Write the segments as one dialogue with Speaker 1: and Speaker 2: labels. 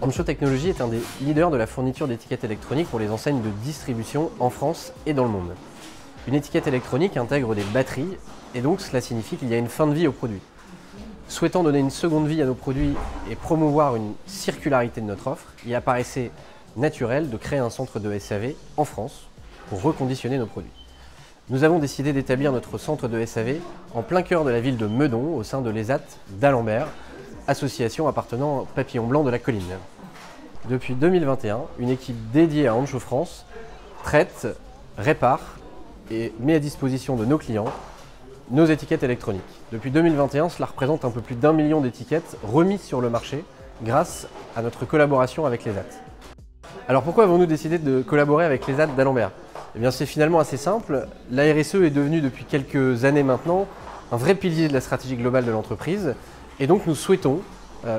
Speaker 1: Hansho Technologies est un des leaders de la fourniture d'étiquettes électroniques pour les enseignes de distribution en France et dans le monde. Une étiquette électronique intègre des batteries et donc cela signifie qu'il y a une fin de vie au produit. Souhaitant donner une seconde vie à nos produits et promouvoir une circularité de notre offre, il apparaissait naturel de créer un centre de SAV en France pour reconditionner nos produits. Nous avons décidé d'établir notre centre de SAV en plein cœur de la ville de Meudon, au sein de l'ESAT d'Alembert, association appartenant au Papillon Blanc de la Colline. Depuis 2021, une équipe dédiée à Hansho France traite, répare et met à disposition de nos clients nos étiquettes électroniques. Depuis 2021, cela représente un peu plus d'1 million d'étiquettes remises sur le marché grâce à notre collaboration avec l'ESAT. Alors pourquoi avons-nous décidé de collaborer avec l'ESAT d'Alembert ? Eh bien c'est finalement assez simple. La RSE est devenue depuis quelques années maintenant un vrai pilier de la stratégie globale de l'entreprise et donc nous souhaitons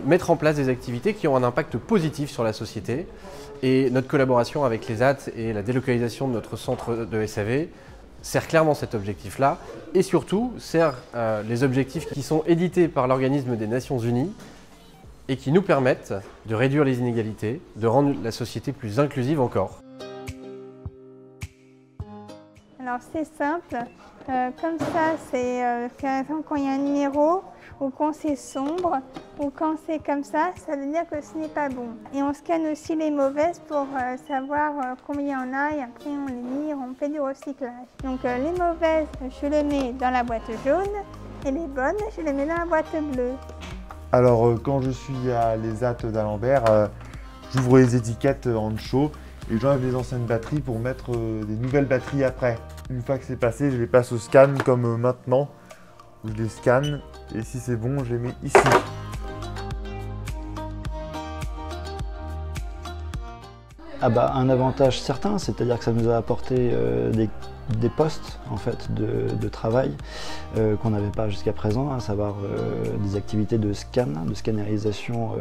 Speaker 1: mettre en place des activités qui ont un impact positif sur la société. Et notre collaboration avec l'ESAT et la délocalisation de notre centre de SAV sert clairement cet objectif-là et surtout sert les objectifs qui sont édités par l'Organisme des Nations Unies et qui nous permettent de réduire les inégalités, de rendre la société plus inclusive encore.
Speaker 2: Alors c'est simple, comme ça c'est par exemple quand il y a un numéro ou quand c'est sombre ou quand c'est comme ça veut dire que ce n'est pas bon. Et on scanne aussi les mauvaises pour savoir combien il y en a et après on les lit, on fait du recyclage. Donc les mauvaises je les mets dans la boîte jaune et les bonnes je les mets dans la boîte bleue.
Speaker 3: Alors quand je suis à l'ESAT d'Alembert, j'ouvre les étiquettes Hansho et j'enlève les anciennes batteries pour mettre des nouvelles batteries après. Une fois que c'est passé, je les passe au scan comme maintenant, où je les scanne et si c'est bon, je les mets ici.
Speaker 4: Ah bah, un avantage certain, c'est-à-dire que ça nous a apporté des postes en fait, de travail qu'on n'avait pas jusqu'à présent, à savoir des activités de scan, de scannerisation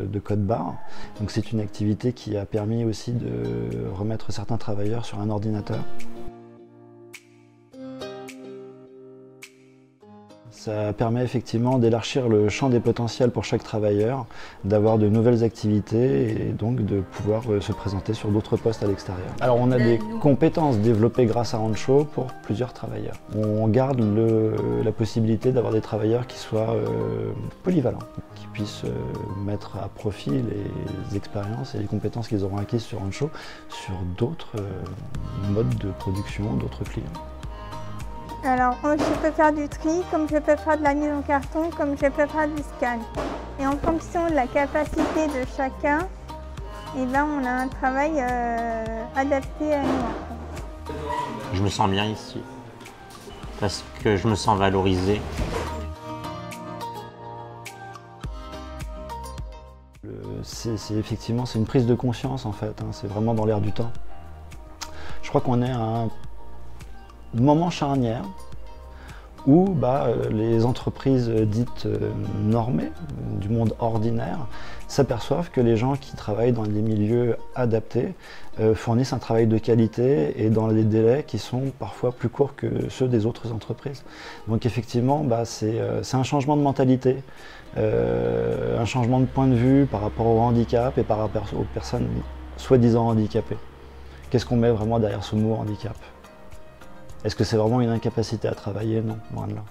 Speaker 4: de code barre. Donc c'est une activité qui a permis aussi de remettre certains travailleurs sur un ordinateur. Ça permet effectivement d'élargir le champ des potentiels pour chaque travailleur, d'avoir de nouvelles activités et donc de pouvoir se présenter sur d'autres postes à l'extérieur. Alors on a des compétences développées grâce à Hansho pour plusieurs travailleurs. On garde la possibilité d'avoir des travailleurs qui soient polyvalents, qui puissent mettre à profit les expériences et les compétences qu'ils auront acquises sur Hansho sur d'autres modes de production, d'autres clients.
Speaker 2: Alors, je peux faire du tri, comme je peux faire de la mise en carton, comme je peux faire du scan. Et en fonction de la capacité de chacun, eh ben, on a un travail adapté à nous.
Speaker 5: Je me sens bien ici, parce que je me sens valorisé.
Speaker 4: Effectivement, c'est une prise de conscience en fait, hein, c'est vraiment dans l'air du temps. Je crois qu'on est à un moment charnière où les entreprises dites normées, du monde ordinaire, s'aperçoivent que les gens qui travaillent dans des milieux adaptés fournissent un travail de qualité et dans des délais qui sont parfois plus courts que ceux des autres entreprises. Donc effectivement, c'est un changement de mentalité, un changement de point de vue par rapport au handicap et par rapport aux personnes soi-disant handicapées. Qu'est-ce qu'on met vraiment derrière ce mot handicap ? Est-ce que c'est vraiment une incapacité à travailler? Non, loin de là.